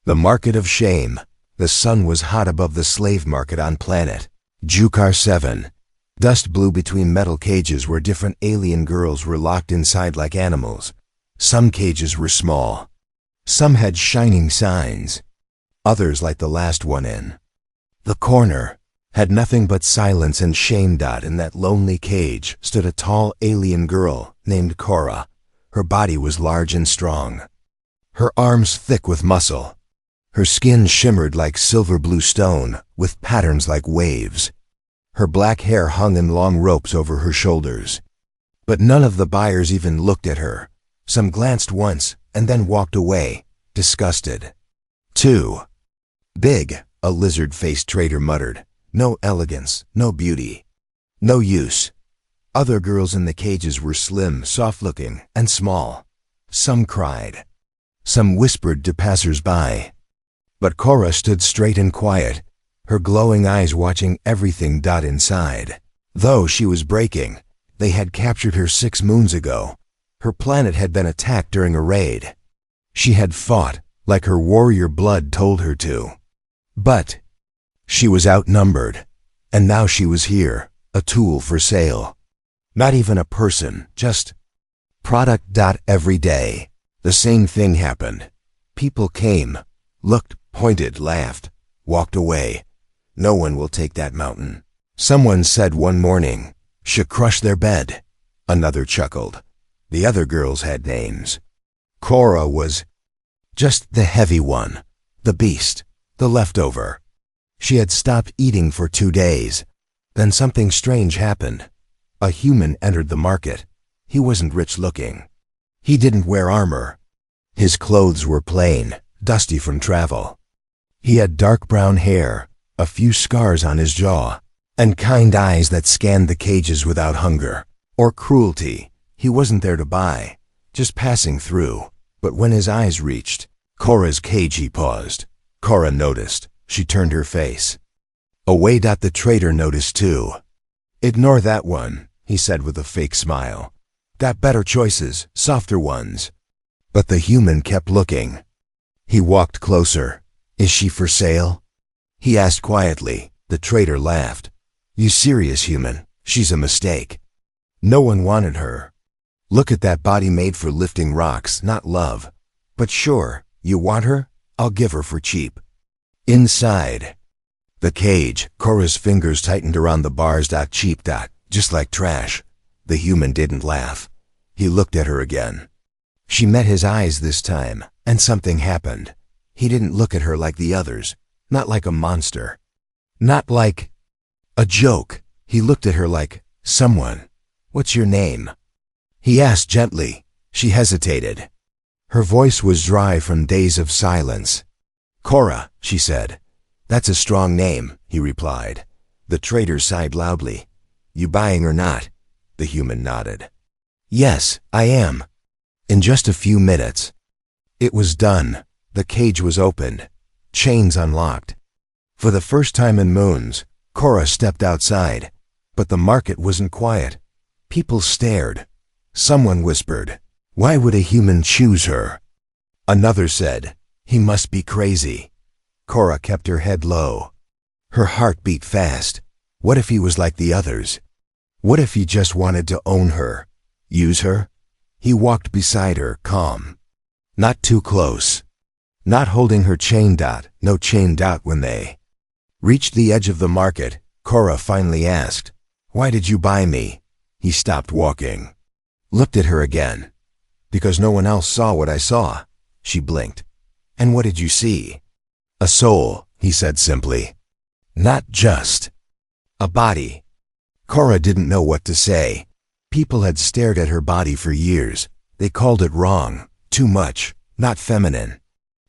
The market of shame. The sun was hot above the slave market on planet Jukar 7. Dust blew between metal cages where different alien girls were locked inside like animals. Some cages were small. Some had shining signs. Others, like the last one in the corner, had nothing but silence and shame. In that lonely cage stood a tall alien girl named Cora. Her body was large and strong. Her arms thick with muscle. Her skin shimmered like silver blue stone, with patterns like waves. Her black hair hung in long ropes over her shoulders. But none of the buyers even looked at her. Some glanced once and then walked away, disgusted. 2. Big, a lizard-faced trader muttered. No elegance, no beauty, no use. Other girls in the cages were slim, soft-looking, and small. Some cried. Some whispered to passers-by. But Cora stood straight and quiet, her glowing eyes watching everything. Inside, though she was breaking, they had captured her 6 moons ago. Her planet had been attacked during a raid. She had fought, like her warrior blood told her to. But she was outnumbered, and now she was here, a tool for sale. Not even a person, just product. Every day, the same thing happened. People came, looked, pointed, laughed, walked away. No one will take that mountain. Someone said one morning, "Should crush their bed." Another chuckled. The other girls had names. Cora was just the heavy one, the beast, the leftover. She had stopped eating for 2 days. Then something strange happened. A human entered the market. He wasn't rich looking. He didn't wear armor. His clothes were plain, dusty from travel. He had dark brown hair, a few scars on his jaw, and kind eyes that scanned the cages without hunger or cruelty. He wasn't there to buy, just passing through. But when his eyes reached Cora's cage, he paused. Cora noticed. She turned her face away. The trader noticed too. "Ignore that one," he said with a fake smile. "Got better choices, softer ones." But the human kept looking. He walked closer. "Is she for sale?" he asked quietly. The trader laughed. "You serious, human? She's a mistake. No one wanted her. Look at that body, made for lifting rocks, not love. But sure, you want her? I'll give her for cheap." Inside the cage, Cora's fingers tightened around the bars. "Cheap. Just like trash." The human didn't laugh. He looked at her again. She met his eyes this time, and something happened. He didn't look at her like the others, not like a monster, not like a joke. He looked at her like someone. "What's your name?" he asked gently. She hesitated. Her voice was dry from days of silence. "Cora," she said. "That's a strong name," he replied. The trader sighed loudly. "You buying or not?" The human nodded. "Yes, I am." In just a few minutes, it was done. The cage was opened, chains unlocked. For the first time in moons, Cora stepped outside. But the market wasn't quiet. People stared. Someone whispered, "Why would a human choose her?" Another said, "He must be crazy." Cora kept her head low. Her heart beat fast. What if he was like the others? What if he just wanted to own her, use her? He walked beside her, calm. Not too close. Not holding her chain. No chain. When they reached the edge of the market, Cora finally asked, "Why did you buy me?" He stopped walking. Looked at her again. "Because no one else saw what I saw." She blinked. "And what did you see?" "A soul," he said simply. "Not just a body." Cora didn't know what to say. People had stared at her body for years. They called it wrong, too much, not feminine,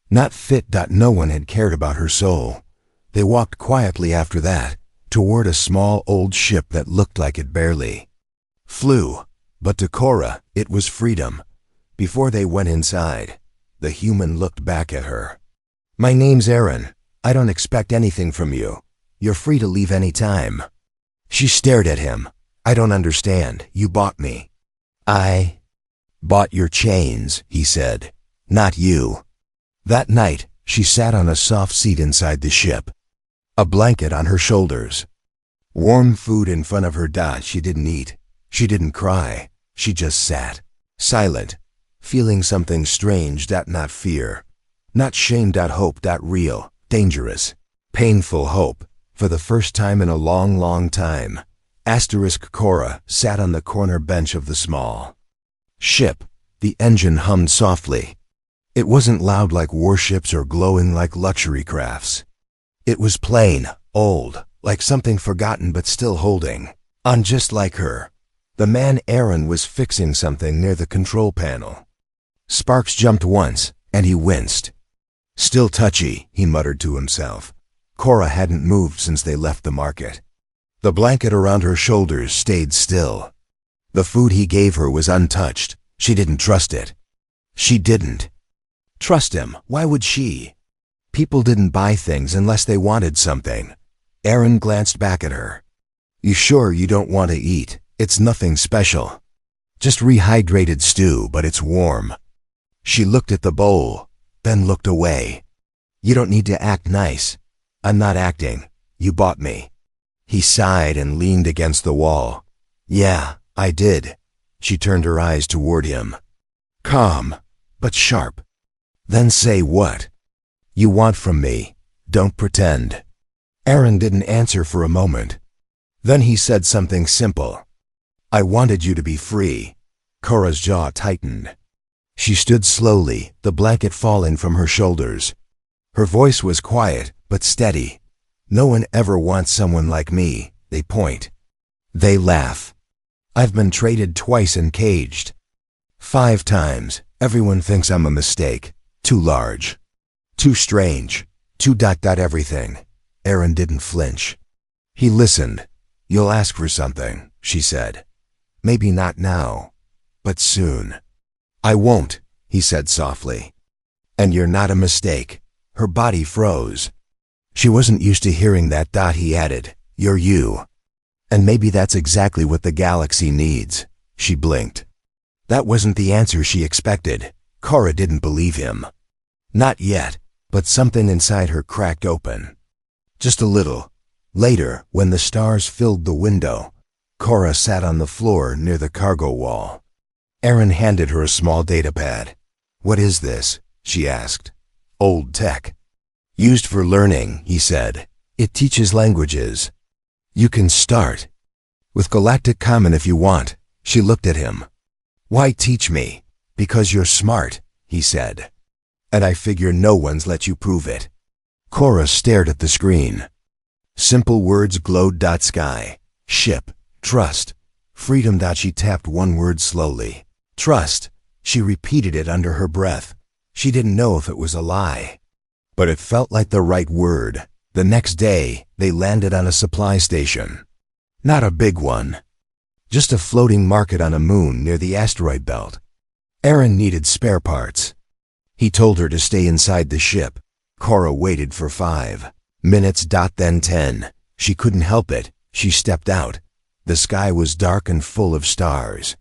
not fit. No one had cared about her soul. They walked quietly after that, toward a small old ship that looked like it barely flew. But to Cora, it was freedom. Before they went inside, the human looked back at her. "My name's Aaron. I don't expect anything from you. You're free to leave any time." She stared at him. "I don't understand. You bought me." "I bought your chains," he said. "Not you." That night, She sat on a soft seat inside the ship, a blanket on her shoulders. Warm food in front of her. She didn't eat. She didn't cry. She just sat, silent, feeling something strange. Not fear, not shame. Hope. Real, dangerous, painful hope. For the first time in a long, long time. Cora sat on the corner bench of the small ship. The engine hummed softly. It wasn't loud like warships or glowing like luxury crafts. It was plain, old, like something forgotten but still holding on. Just like her, the man Aaron was fixing something near the control panel. Sparks jumped once, and he winced. Still touchy, he muttered to himself. Cora hadn't moved since they left the market. The blanket around her shoulders stayed still. The food he gave her was untouched. She didn't trust it. She didn't trust him. Why would she? People didn't buy things unless they wanted something. Aaron glanced back at her. You sure you don't want to eat? It's nothing special. Just rehydrated stew, but it's warm. She looked at the bowl, then looked away. You don't need to act nice. I'm not acting. You bought me. He sighed and leaned against the wall. Yeah, I did. She turned her eyes toward him. Calm, but sharp. Then say what you want from me. Don't pretend. Aaron didn't answer for a moment. Then he said something simple. I wanted you to be free. Cora's jaw tightened. She stood slowly, the blanket falling from her shoulders. Her voice was quiet, but steady. No one ever wants someone like me. They point. They laugh. I've been traded twice and caged. 5 times. Everyone thinks I'm a mistake. Too large. Too strange. Too ... everything. Aaron didn't flinch. He listened. You'll ask for something, she said. Maybe not now, but soon. I won't, he said softly. And you're not a mistake. Her body froze. She wasn't used to hearing that. He added, you're you. And maybe that's exactly what the galaxy needs. She blinked. That wasn't the answer she expected. Cora didn't believe him. Not yet, but something inside her cracked open. Just a little. Later, when the stars filled the window, Cora sat on the floor near the cargo wall. Aaron handed her a small datapad. What is this? She asked. Old tech. Used for learning, he said. It teaches languages. You can start with Galactic Common if you want. She looked at him. Why teach me? Because you're smart, he said. And I figure no one's let you prove it. Cora stared at the screen. Simple words glowed. Sky, ship, trust, freedom. She tapped one word slowly. Trust. She repeated it under her breath. She didn't know if it was a lie, but it felt like the right word. The next day, they landed on a supply station. Not a big one. Just a floating market on a moon near the asteroid belt. Aaron needed spare parts. He told her to stay inside the ship. Cora waited for 5 minutes. Then 10. She couldn't help it. She stepped out. The sky was dark and full of stars.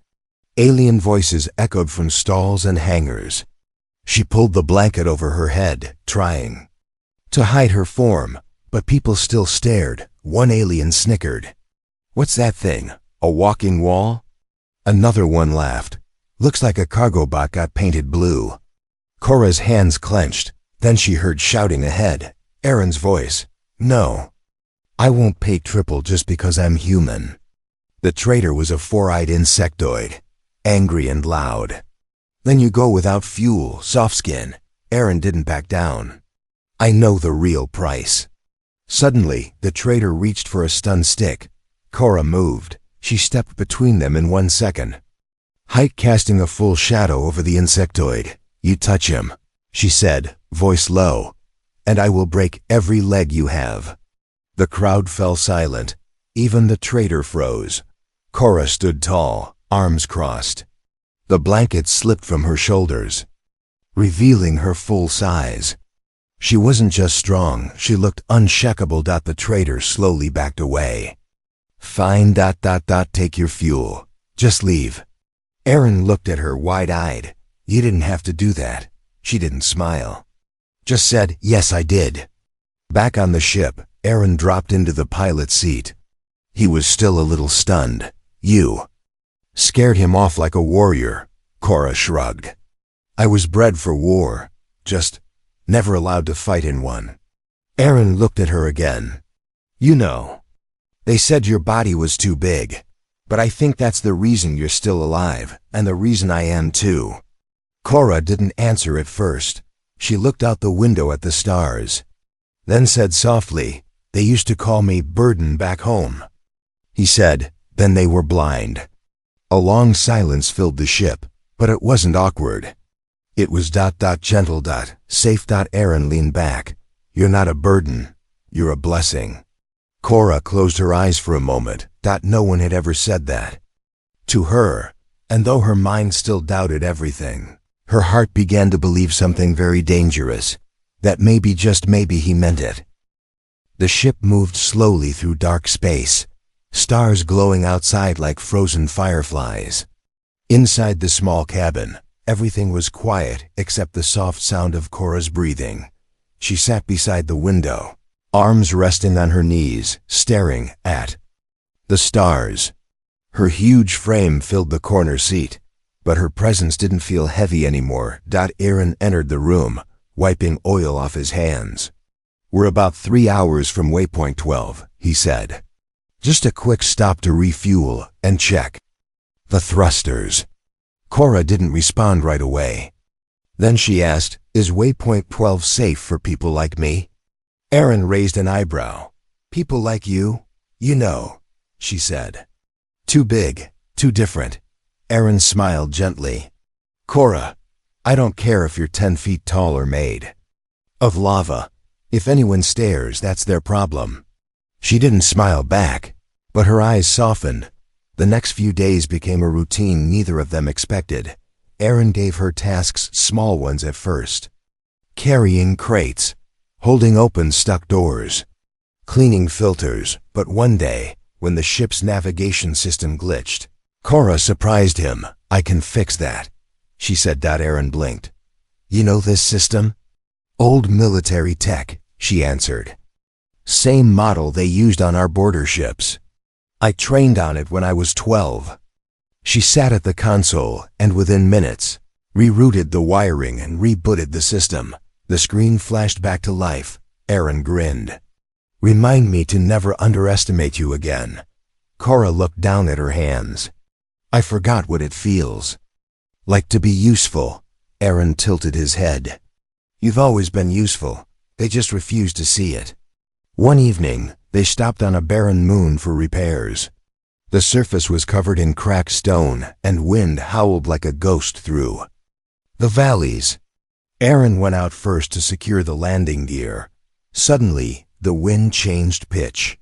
Alien voices echoed from stalls and hangars. She pulled the blanket over her head, trying to hide her form, but people still stared. One alien snickered. What's that thing? A walking wall? Another one laughed. Looks like a cargo bot got painted blue. Cora's hands clenched. Then she heard shouting ahead. Aaron's voice. No. I won't pay triple just because I'm human. The traitor was a 4-eyed insectoid, angry and loud. Then you go without fuel, soft skin. Aaron didn't back down. I know the real price. Suddenly, the traitor reached for a stun stick. Cora moved. She stepped between them in 1 second. Height casting a full shadow over the insectoid. You touch him, she said, voice low, and I will break every leg you have. The crowd fell silent. Even the traitor froze. Cora stood tall, arms crossed. The blanket slipped from her shoulders, revealing her full size. She wasn't just strong, she looked unshakable. The traitor slowly backed away. Fine. Take your fuel. Just leave. Aaron looked at her wide-eyed. You didn't have to do that. She didn't smile. Just said, "Yes, I did." Back on the ship, Aaron dropped into the pilot's seat. He was still a little stunned. "You scared him off like a warrior," Cora shrugged. "I was bred for war, just never allowed to fight in one." Aaron looked at her again. "You know, they said your body was too big, but I think that's the reason you're still alive, and the reason I am too." Cora didn't answer at first. She looked out the window at the stars, then said softly, "They used to call me Burden back home." He said, "Then they were blind." A long silence filled the ship, but it wasn't awkward. It was gentle. Safe. Aaron leaned back. "You're not a burden. You're a blessing." Cora closed her eyes for a moment. No one had ever said that to her, and though her mind still doubted everything, her heart began to believe something very dangerous, that maybe, just maybe, he meant it. The ship moved slowly through dark space, stars glowing outside like frozen fireflies. Inside the small cabin, everything was quiet except the soft sound of Cora's breathing. She sat beside the window, arms resting on her knees, staring at the stars. Her huge frame filled the corner seat, but her presence didn't feel heavy anymore. Aaron entered the room, wiping oil off his hands. "We're about 3 hours from waypoint 12, he said. "Just a quick stop to refuel and check the thrusters." Cora didn't respond right away. Then she asked, "Is waypoint 12 safe for people like me?" Aaron raised an eyebrow. "People like you? You know," she said. "Too big, too different." Aaron smiled gently. "Cora, I don't care if you're 10 feet tall or made of lava. If anyone stares, that's their problem." She didn't smile back, but her eyes softened. The next few days became a routine neither of them expected. Aaron gave her tasks, small ones at first. Carrying crates, holding open stuck doors, cleaning filters, but one day, when the ship's navigation system glitched, Cora surprised him. "I can fix that," she said. Aaron blinked. "You know this system?" "Old military tech," she answered. "Same model they used on our border ships. I trained on it when I was 12. She sat at the console and within minutes rerouted the wiring and rebooted the system. The screen flashed back to life. Aaron grinned. "Remind me to never underestimate you again." Cora looked down at her hands. "I forgot what it feels like to be useful." Aaron tilted his head. "You've always been useful. They just refuse to see it." One evening, they stopped on a barren moon for repairs. The surface was covered in cracked stone, and wind howled like a ghost through the valleys. Aaron went out first to secure the landing gear. Suddenly, the wind changed pitch.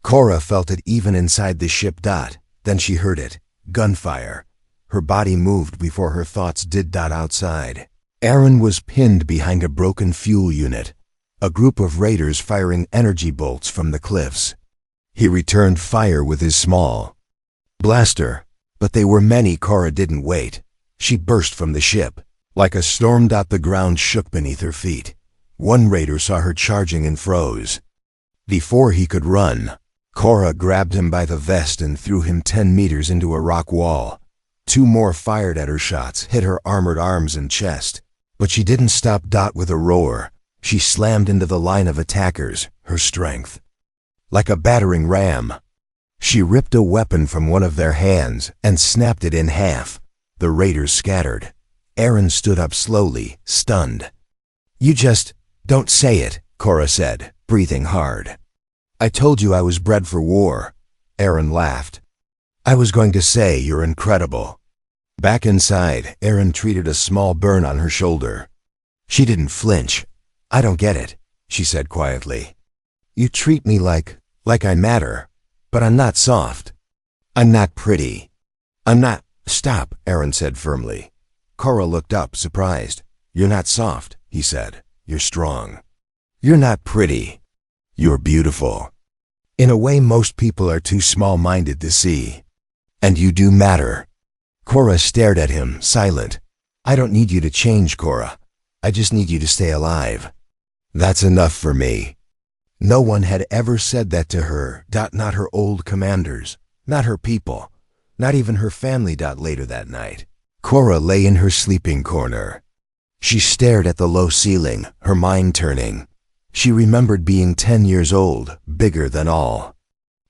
Cora felt it even inside the ship. Then she heard it. Gunfire. Her body moved before her thoughts did. Outside, Aaron was pinned behind a broken fuel unit. A group of raiders firing energy bolts from the cliffs. He returned fire with his small blaster, but they were many. Cora didn't wait. She burst from the ship. Like a storm. The ground shook beneath her feet. One raider saw her charging and froze. Before he could run, Cora grabbed him by the vest and threw him 10 meters into a rock wall. 2 more fired at her shots, hit her armored arms and chest. But she didn't stop. With a roar, she slammed into the line of attackers, her strength like a battering ram. She ripped a weapon from one of their hands and snapped it in half. The raiders scattered. Aaron stood up slowly, stunned. "You just don't say it," Cora said, breathing hard. "I told you I was bred for war." Aaron laughed. "I was going to say you're incredible." Back inside, Aaron treated a small burn on her shoulder. She didn't flinch. "I don't get it," she said quietly. "You treat me like I matter, but I'm not soft. I'm not pretty. I'm not—" "Stop," Aaron said firmly. Cora looked up, surprised. "You're not soft," he said. "You're strong. You're not pretty. You're beautiful. In a way most people are too small-minded to see. And you do matter." Cora stared at him, silent. "I don't need you to change, Cora. I just need you to stay alive." That's enough for me. No one had ever said that to her. Not her old commanders, not her people, not even her family. Later that night, Cora lay in her sleeping corner. She stared at the low ceiling, her mind turning. She remembered being 10 years old, bigger than all.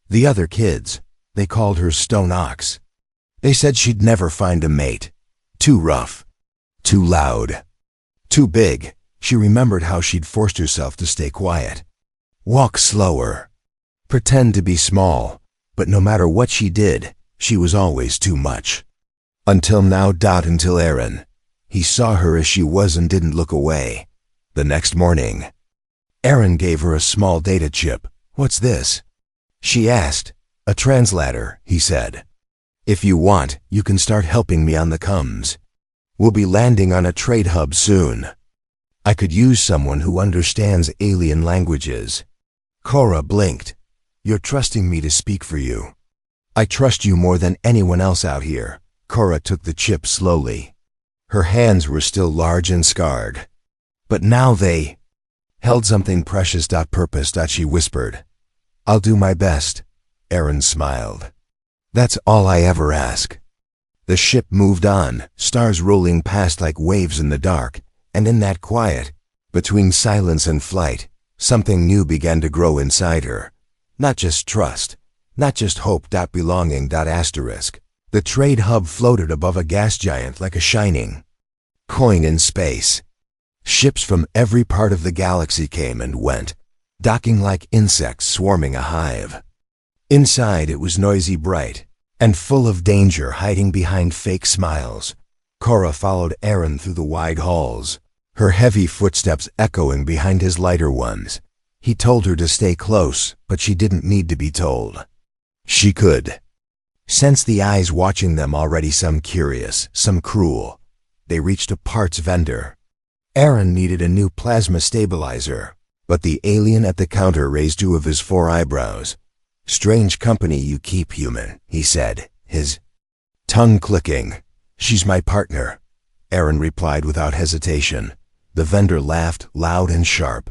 The other kids, they called her Stone Ox. They said she'd never find a mate. Too rough, too loud, too big. She remembered how she'd forced herself to stay quiet. Walk slower. Pretend to be small. But no matter what she did, she was always too much. Until now. Until Aaron. He saw her as she was and didn't look away. The next morning, Aaron gave her a small data chip. What's this? She asked. A translator, he said. If you want, you can start helping me on the comms. We'll be landing on a trade hub soon. I could use someone who understands alien languages. Cora blinked. You're trusting me to speak for you. I trust you more than anyone else out here. Cora took the chip slowly. Her hands were still large and scarred. But now they held something precious. Purpose. She whispered. I'll do my best. Aaron smiled. That's all I ever ask. The ship moved on, stars rolling past like waves in the dark. And in that quiet, between silence and flight, something new began to grow inside her. Not just trust, not just hope. Belonging. Asterisk. The trade hub floated above a gas giant like a shining coin in space. Ships from every part of the galaxy came and went, docking like insects swarming a hive. Inside it was noisy, bright, and full of danger hiding behind fake smiles. Cora followed Aaron through the wide halls, her heavy footsteps echoing behind his lighter ones. He told her to stay close, but she didn't need to be told. She could sense the eyes watching them already, some curious, some cruel. They reached a parts vendor. Aaron needed a new plasma stabilizer, but the alien at the counter raised 2 of his 4 eyebrows. Strange company you keep, human, he said, his tongue clicking. She's my partner, Aaron replied without hesitation. The vendor laughed, loud and sharp.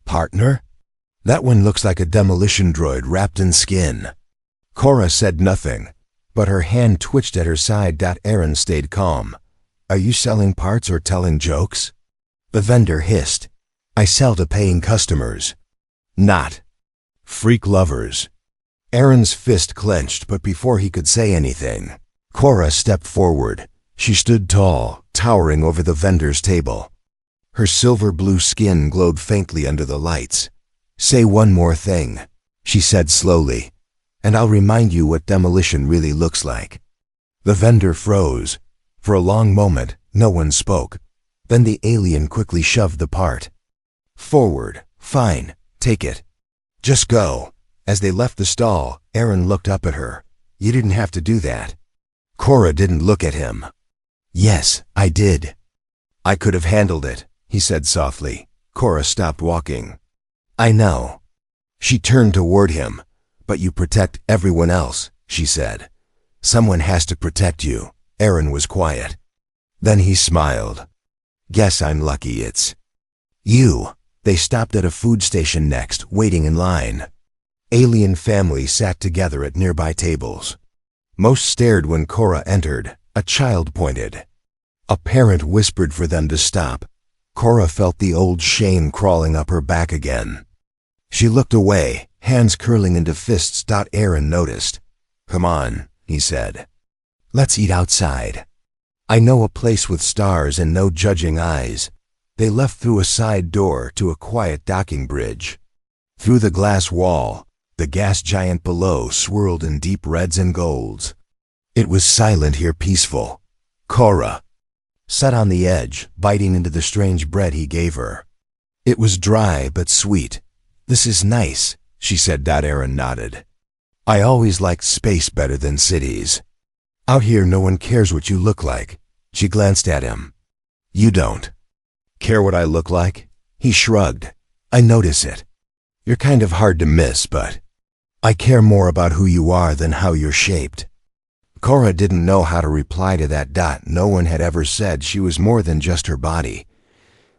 Partner? That one looks like a demolition droid wrapped in skin. Cora said nothing, but her hand twitched at her side. Aaron stayed calm. Are you selling parts or telling jokes? The vendor hissed. I sell to paying customers, not freak lovers. Aaron's fist clenched, but before he could say anything, Cora stepped forward. She stood tall, towering over the vendor's table. Her silver blue skin glowed faintly under the lights. Say one more thing, she said slowly, and I'll remind you what demolition really looks like. The vendor froze. For a long moment, no one spoke. Then the alien quickly shoved the part forward. Fine, take it. Just go. As they left the stall, Aaron looked up at her. You didn't have to do that. Cora didn't look at him. Yes, I did. I could have handled it, he said softly. Cora stopped walking. I know. She turned toward him. But you protect everyone else, she said. Someone has to protect you. Aaron was quiet. Then he smiled. Guess I'm lucky it's you. They stopped at a food station next, waiting in line. Alien families sat together at nearby tables. Most stared when Cora entered. A child pointed. A parent whispered for them to stop. Cora felt the old shame crawling up her back again. She looked away, hands curling into fists. Aaron noticed. Come on, he said. Let's eat outside. I know a place with stars and no judging eyes. They left through a side door to a quiet docking bridge. Through the glass wall, the gas giant below swirled in deep reds and golds. It was silent here, peaceful. Cora sat on the edge, biting into the strange bread he gave her. It was dry but sweet. This is nice, she said. Aaron nodded. I always liked space better than cities. Out here no one cares what you look like. She glanced at him. You don't care what I look like? He shrugged. I notice it. You're kind of hard to miss, but I care more about who you are than how you're shaped. Cora didn't know how to reply to that. No one had ever said she was more than just her body.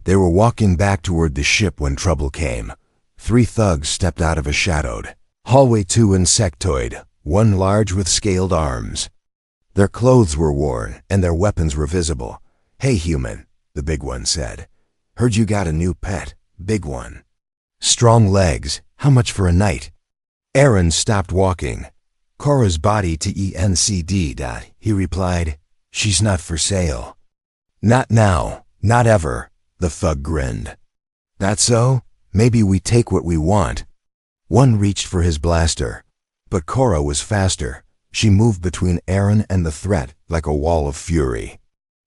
They were walking back toward the ship when trouble came. 3 thugs stepped out of a shadowed hallway, 2 insectoid, 1 large with scaled arms. Their clothes were worn and their weapons were visible. "Hey, human," the big one said. "Heard you got a new pet, big one. Strong legs, how much for a night?" Aaron stopped walking. "Cora's body TENCD. He replied. "She's not for sale." "Not now, not ever," the thug grinned. "That so? Maybe we take what we want." One reached for his blaster, but Cora was faster. She moved between Aaron and the threat like a wall of fury.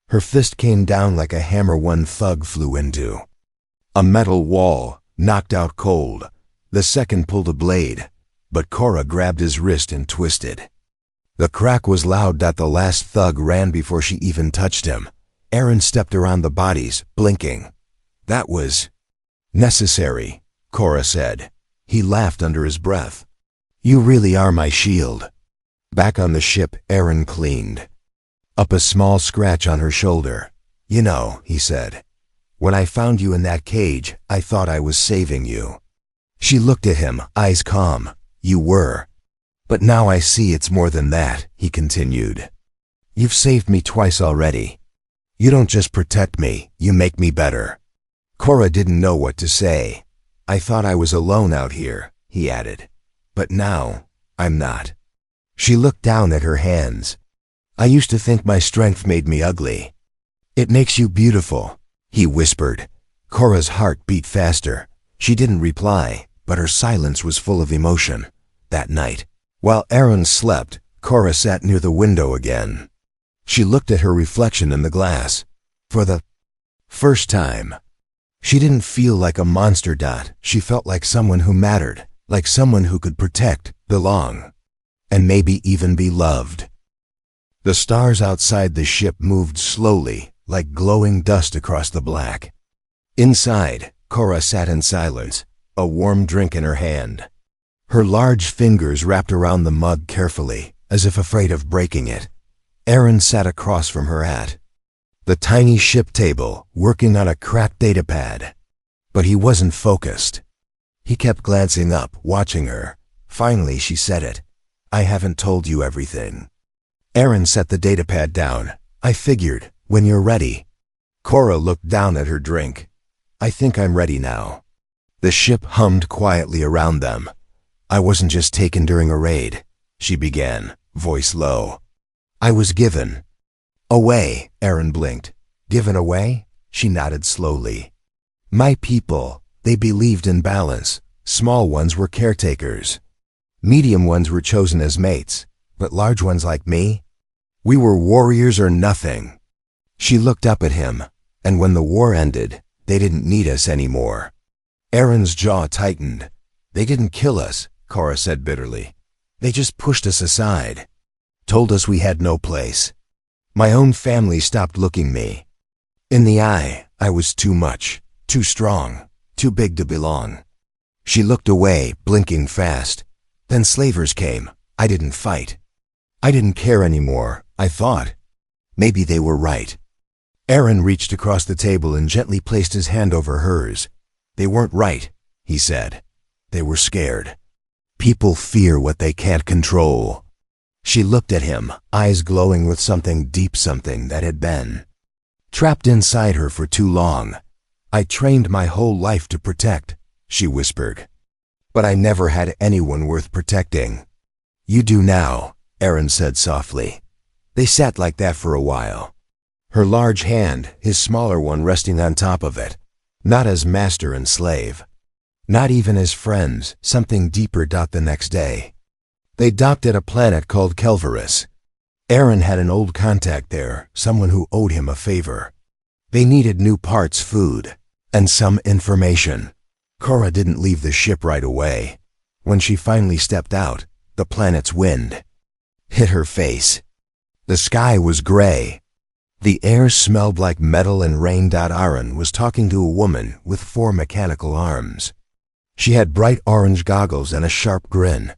Her fist came down like a hammer. One thug flew into a metal wall, knocked out cold. The second pulled a blade, but Cora grabbed his wrist and twisted. The crack was loud. The last thug ran before she even touched him. Aaron stepped around the bodies, blinking. "That was necessary," Cora said. He laughed under his breath. "You really are my shield." Back on the ship, Aaron cleaned up a small scratch on her shoulder. "You know," he said, "when I found you in that cage, I thought I was saving you." She looked at him, eyes calm. "You were. But now I see it's more than that," he continued. "You've saved me twice already. You don't just protect me, you make me better." Cora didn't know what to say. "I thought I was alone out here," he added. "But now, I'm not." She looked down at her hands. "I used to think my strength made me ugly." "It makes you beautiful," he whispered. Cora's heart beat faster. She didn't reply, but her silence was full of emotion. That night, while Aaron slept, Cora sat near the window again. She looked at her reflection in the glass. For the first time, she didn't feel like a monster. She felt like someone who mattered, like someone who could protect, belong, and maybe even be loved. The stars outside the ship moved slowly, like glowing dust across the black. Inside, Cora sat in silence, a warm drink in her hand. Her large fingers wrapped around the mug carefully, as if afraid of breaking it. Aaron sat across from her at the tiny ship table, working on a cracked datapad. But he wasn't focused. He kept glancing up, watching her. Finally, she said it. "I haven't told you everything." Aaron set the datapad down. "I figured, when you're ready." Cora looked down at her drink. "I think I'm ready now." The ship hummed quietly around them. "I wasn't just taken during a raid," she began, voice low. "I was given away." Aaron blinked. "Given away?" She nodded slowly. "My people, they believed in balance. Small ones were caretakers. Medium ones were chosen as mates. But large ones like me? We were warriors or nothing." She looked up at him, and when the war ended, they didn't need us anymore. Aaron's jaw tightened. "They didn't kill us," Cora said bitterly. "They just pushed us aside. Told us we had no place. My own family stopped looking me in the eye. I was too much, too strong, too big to belong." She looked away, blinking fast. "Then slavers came. I didn't fight. I didn't care anymore, I thought. Maybe they were right." Aaron reached across the table and gently placed his hand over hers. "They weren't right," he said. "They were scared. People fear what they can't control." She looked at him, eyes glowing with something deep, something that had been trapped inside her for too long. "I trained my whole life to protect," she whispered. "But I never had anyone worth protecting." "You do now," Aaron said softly. They sat like that for a while. Her large hand, his smaller one resting on top of it. Not as master and slave. Not even as friends, something deeper. The next day, they docked at a planet called Kelvarus. Aaron had an old contact there, someone who owed him a favor. They needed new parts, food, and some information. Cora didn't leave the ship right away. When she finally stepped out, the planet's wind hit her face. The sky was gray. The air smelled like metal and rain. Aaron was talking to a woman with 4 mechanical arms. She had bright orange goggles and a sharp grin.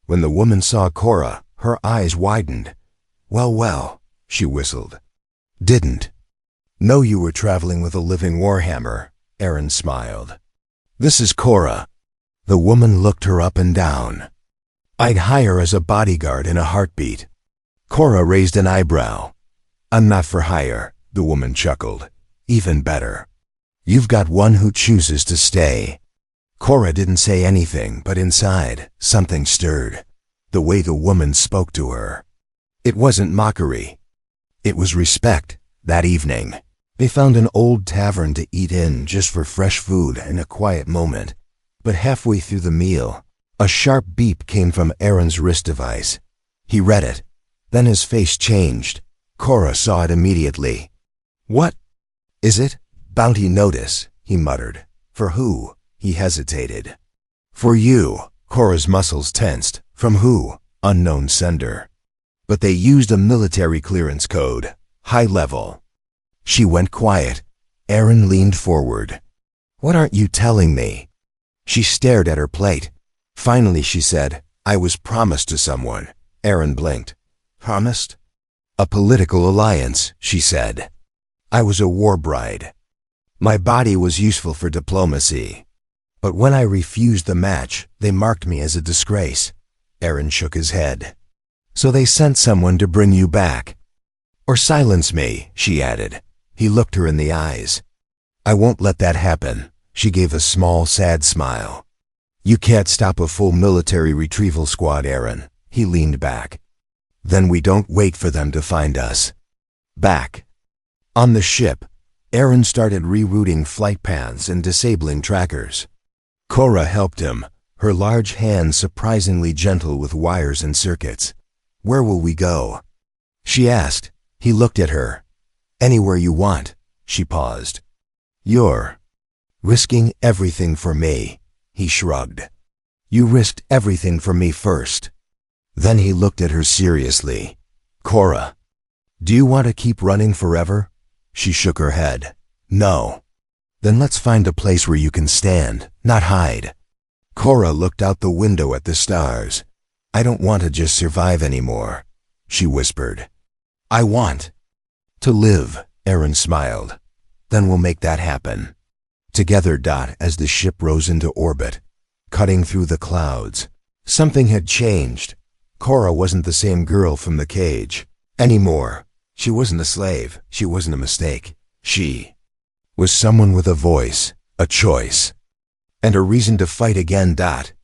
When the woman saw Cora, her eyes widened. Well, she whistled. "Didn't Know you were traveling with a living warhammer, Aaron smiled. This is Cora. The woman looked her up and down. I'd hire as a bodyguard in a heartbeat. Cora raised an eyebrow. I'm not for hire, the woman chuckled. Even better. You've got one who chooses to stay. Cora didn't say anything, but inside, something stirred. The way the woman spoke to her. It wasn't mockery. It was respect. That evening, they found an old tavern to eat in just for fresh food and a quiet moment. But halfway through the meal, a sharp beep came from Aaron's wrist device. He read it. Then his face changed. Cora saw it immediately. What is it? Bounty notice, he muttered. For who? He hesitated. For you. Cora's muscles tensed. From who? Unknown sender. But they used a military clearance code. High level. She went quiet. Aaron leaned forward. What aren't you telling me? She stared at her plate. Finally she said, I was promised to someone. Aaron blinked. Promised? A political alliance, she said. I was a war bride. My body was useful for diplomacy. But when I refused the match, they marked me as a disgrace. Aaron shook his head. So they sent someone to bring you back. Or silence me, she added. He looked her in the eyes. I won't let that happen. She gave a small, sad smile. You can't stop a full military retrieval squad, Aaron. He leaned back. Then we don't wait for them to find us. Back. On the ship, Aaron started rerouting flight paths and disabling trackers. Cora helped him, her large hands surprisingly gentle with wires and circuits. Where will we go? She asked. He looked at her. Anywhere you want. She paused. You're risking everything for me. He shrugged. You risked everything for me first. Then he looked at her seriously. Cora, do you want to keep running forever? She shook her head. No. Then let's find a place where you can stand, not hide. Cora looked out the window at the stars. I don't want to just survive anymore, she whispered. I want to live, Aaron smiled. Then we'll make that happen. Together, as the ship rose into orbit, cutting through the clouds. Something had changed. Cora wasn't the same girl from the cage anymore. She wasn't a slave. She wasn't a mistake. She was someone with a voice, a choice, and a reason to fight again.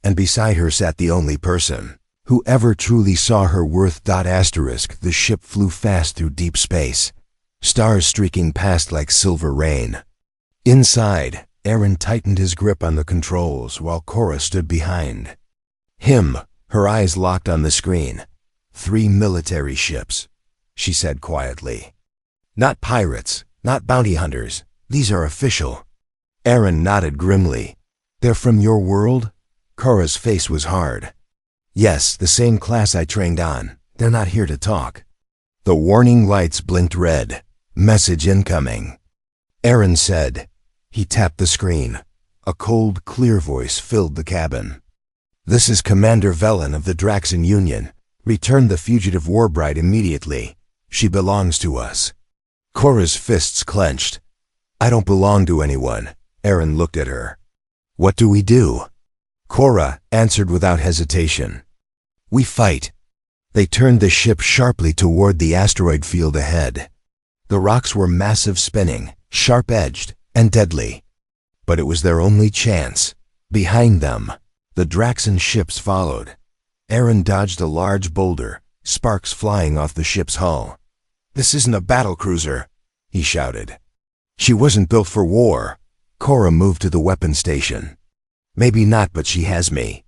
And beside her sat the only person who ever truly saw her worth. The ship flew fast through deep space, stars streaking past like silver rain. Inside, Aaron tightened his grip on the controls while Cora stood behind him, her eyes locked on the screen. 3 military ships, she said quietly. Not pirates, not bounty hunters. These are official. Aaron nodded grimly. They're from your world? Cora's face was hard. Yes, the same class I trained on. They're not here to talk. The warning lights blinked red. Message incoming. Aaron said. He tapped the screen. A cold, clear voice filled the cabin. This is Commander Velen of the Draxan Union. Return the fugitive war bride immediately. She belongs to us. Cora's fists clenched. I don't belong to anyone. Aaron looked at her. What do we do? Cora answered without hesitation. We fight. They turned the ship sharply toward the asteroid field ahead. The rocks were massive, spinning, sharp-edged, and deadly. But it was their only chance. Behind them, the Draxan ships followed. Aaron dodged a large boulder, sparks flying off the ship's hull. This isn't a battlecruiser, he shouted. She wasn't built for war. Cora moved to the weapon station. Maybe not, but she has me.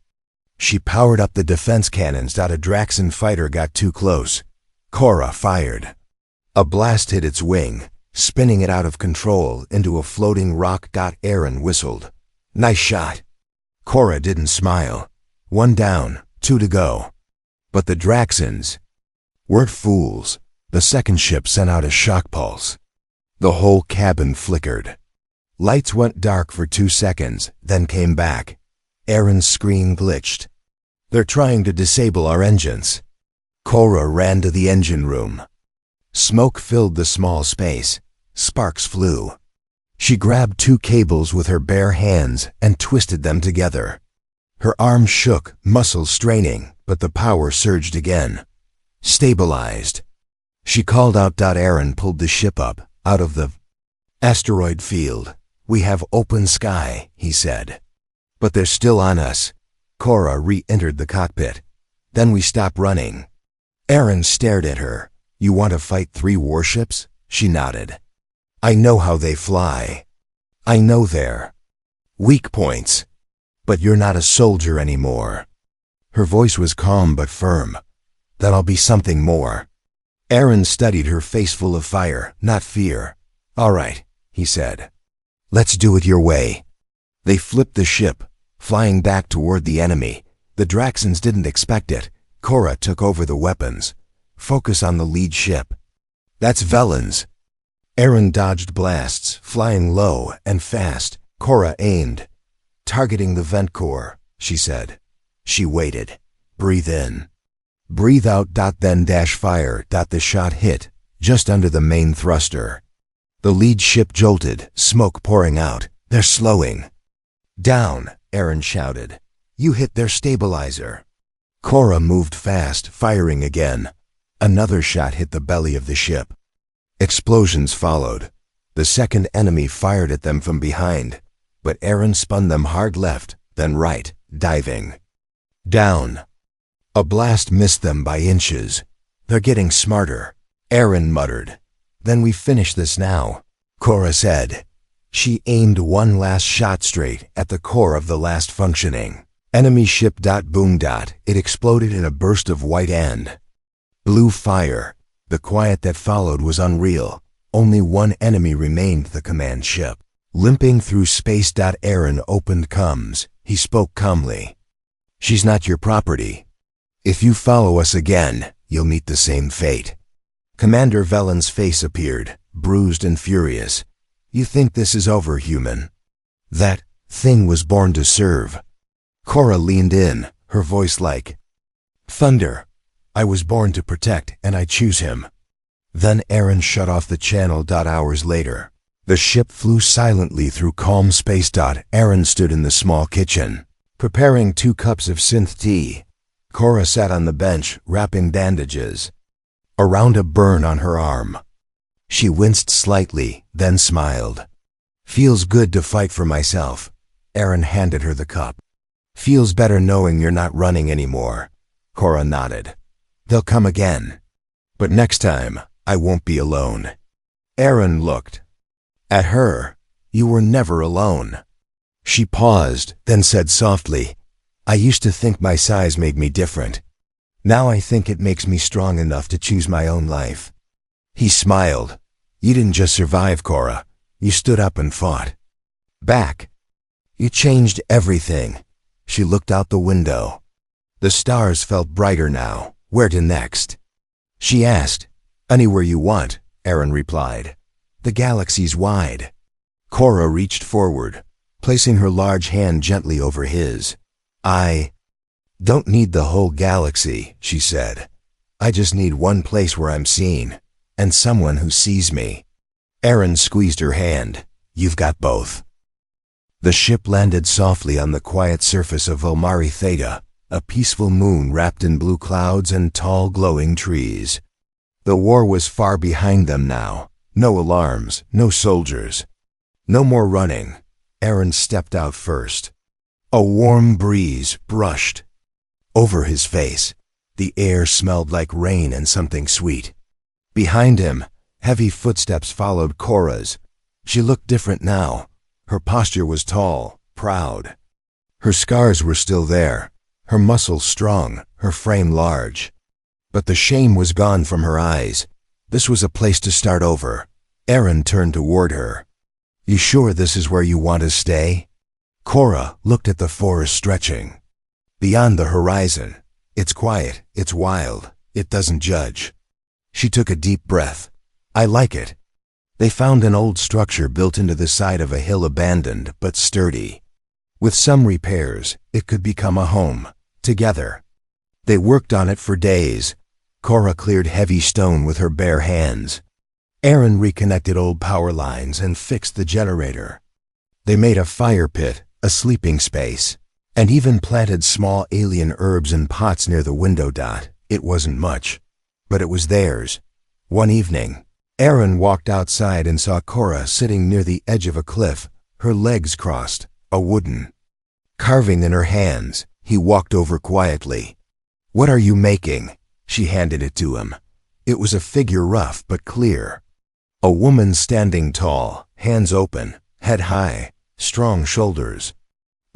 She powered up the defense cannons. A Draxan fighter got too close. Cora fired. A blast hit its wing, spinning it out of control into a floating rock. Aaron whistled. Nice shot. Cora didn't smile. 1 down, 2 to go. But the Draxans weren't fools. The second ship sent out a shock pulse. The whole cabin flickered. Lights went dark for 2 seconds, then came back. Aaron's screen glitched. They're trying to disable our engines. Cora ran to the engine room. Smoke filled the small space. Sparks flew. She grabbed 2 cables with her bare hands and twisted them together. Her arms shook, muscles straining, but the power surged again. Stabilized. She called out. Aaron pulled the ship up, out of the asteroid field. "We have open sky," he said. "But they're still on us." Cora re-entered the cockpit. "Then we stop running." Aaron stared at her. "You want to fight 3 warships?" She nodded. "I know how they fly. I know their weak points. But you're not a soldier anymore." Her voice was calm but firm. "Then I'll be something more." Aaron studied her face, full of fire, not fear. "All right," he said. "Let's do it your way." They flipped the ship, flying back toward the enemy. The Draxons didn't expect it. Cora took over the weapons. "Focus on the lead ship." "That's Velen's." Aaron dodged blasts, flying low and fast. Cora aimed. "Targeting the vent core," she said. She waited. "Breathe in. Breathe out. Then fire. The shot hit, just under the main thruster. The lead ship jolted, smoke pouring out. "They're slowing." "Down," Aaron shouted. "You hit their stabilizer." Cora moved fast, firing again. Another shot hit the belly of the ship. Explosions followed. The second enemy fired at them from behind, but Aaron spun them hard left, then right, diving. Down. A blast missed them by inches. "They're getting smarter," Aaron muttered. "Then we finish this now," Cora said. She aimed one last shot straight at the core of the last functioning enemy ship. Boom. It exploded in a burst of white and blue fire. The quiet that followed was unreal. Only one enemy remained, the command ship. Limping through space. Aaron opened comms. He spoke calmly. "She's not your property. If you follow us again, you'll meet the same fate." Commander Velen's face appeared, bruised and furious. "You think this is over, human? That thing was born to serve." Cora leaned in, her voice like thunder. "I was born to protect, and I choose him." Then Aaron shut off the channel. Hours later, the ship flew silently through calm space. Aaron stood in the small kitchen, preparing 2 cups of synth tea. Cora sat on the bench, wrapping bandages around a burn on her arm. She winced slightly, then smiled. "Feels good to fight for myself." Aaron handed her the cup. "Feels better knowing you're not running anymore." Cora nodded. "They'll come again. But next time, I won't be alone." Aaron looked at her. "You were never alone." She paused, then said softly, "I used to think my size made me different. Now I think it makes me strong enough to choose my own life." He smiled. "You didn't just survive, Cora. You stood up and fought back. You changed everything." She looked out the window. The stars felt brighter now. "Where to next?" she asked. "Anywhere you want," Aaron replied. "The galaxy's wide." Cora reached forward, placing her large hand gently over his. "I don't need the whole galaxy," she said. "I just need one place where I'm seen, and someone who sees me." Aaron squeezed her hand. "You've got both." The ship landed softly on the quiet surface of Omari Theta, a peaceful moon wrapped in blue clouds and tall glowing trees. The war was far behind them now. No alarms, no soldiers. No more running. Aaron stepped out first. A warm breeze brushed over his face. The air smelled like rain and something sweet. Behind him, heavy footsteps followed Cora's. She looked different now. Her posture was tall, proud. Her scars were still there, her muscles strong, her frame large. But the shame was gone from her eyes. This was a place to start over. Aaron turned toward her. "You sure this is where you want to stay?" Cora looked at the forest stretching beyond the horizon. "It's quiet, it's wild, it doesn't judge." She took a deep breath. "I like it." They found an old structure built into the side of a hill, abandoned but sturdy. With some repairs, it could become a home, together. They worked on it for days. Cora cleared heavy stone with her bare hands. Aaron reconnected old power lines and fixed the generator. They made a fire pit, a sleeping space, and even planted small alien herbs in pots near the window. It wasn't much, but it was theirs. One evening, Aaron walked outside and saw Cora sitting near the edge of a cliff, her legs crossed, a wooden carving in her hands. He walked over quietly. "What are you making?" She handed it to him. It was a figure, rough but clear. A woman standing tall, hands open, head high, strong shoulders,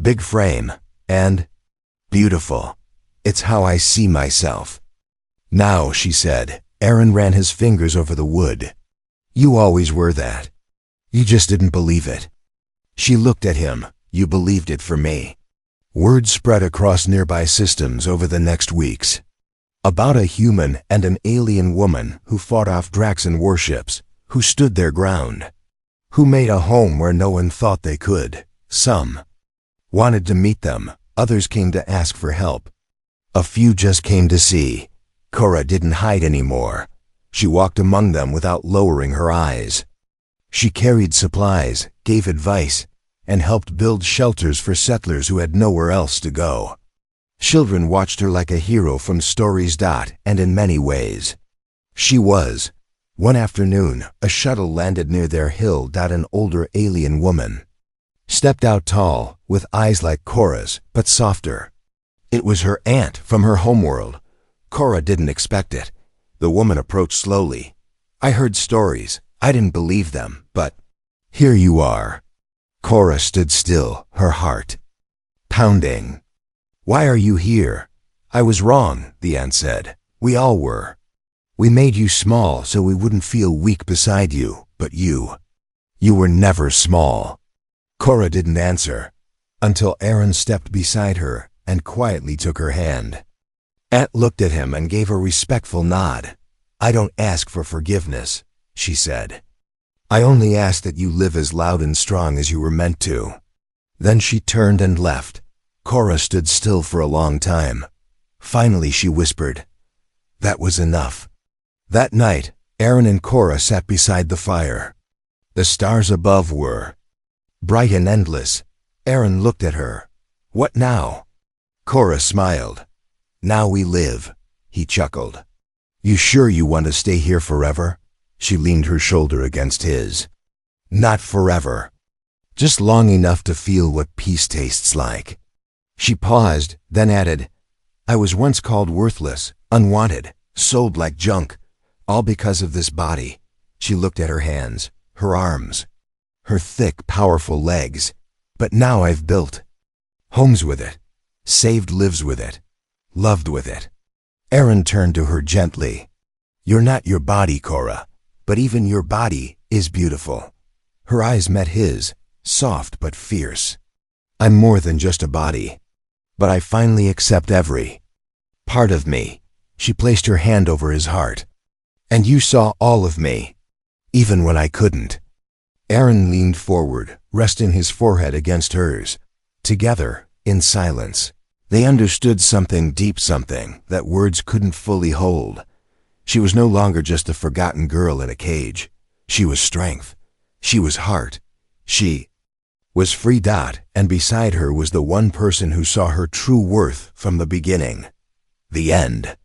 big frame, and beautiful. "It's how I see myself now," she said. Aaron ran his fingers over the wood. "You always were that. You just didn't believe it." She looked at him. "You believed it for me." Word spread across nearby systems over the next weeks about a human and an alien woman who fought off Draxan warships, who stood their ground, who made a home where no one thought they could. Some wanted to meet them, others came to ask for help. A few just came to see. Cora didn't hide anymore. She walked among them without lowering her eyes. She carried supplies, gave advice, and helped build shelters for settlers who had nowhere else to go. Children watched her like a hero from stories. And in many ways, she was. One afternoon, a shuttle landed near their hill. An older alien woman stepped out, tall, with eyes like Cora's, but softer. It was her aunt from her homeworld. Cora didn't expect it. The woman approached slowly. "I heard stories. I didn't believe them, but here you are." Cora stood still, her heart pounding. "Why are you here?" "I was wrong," the aunt said. "We all were. We made you small so we wouldn't feel weak beside you, but you were never small." Cora didn't answer until Aaron stepped beside her and quietly took her hand. Aunt looked at him and gave a respectful nod. "I don't ask for forgiveness," she said. "I only ask that you live as loud and strong as you were meant to." Then she turned and left. Cora stood still for a long time. Finally she whispered, "That was enough." That night, Aaron and Cora sat beside the fire. The stars above were bright and endless. Aaron looked at her. "What now?" Cora smiled. "Now we live," he chuckled. "You sure you want to stay here forever?" She leaned her shoulder against his. "Not forever. Just long enough to feel what peace tastes like." She paused, then added, "I was once called worthless, unwanted, sold like junk, all because of this body." She looked at her hands, her arms, her thick, powerful legs. "But now I've built homes with it, saved lives with it, loved with it." Aaron turned to her gently. "You're not your body, Cora, but even your body is beautiful." Her eyes met his, soft but fierce. "I'm more than just a body, but I finally accept every part of me." She placed her hand over his heart. "And you saw all of me, even when I couldn't." Aaron leaned forward, resting his forehead against hers. Together, in silence, they understood something deep, something that words couldn't fully hold. She was no longer just a forgotten girl in a cage. She was strength. She was heart. She was free. And beside her was the one person who saw her true worth from the beginning. The end.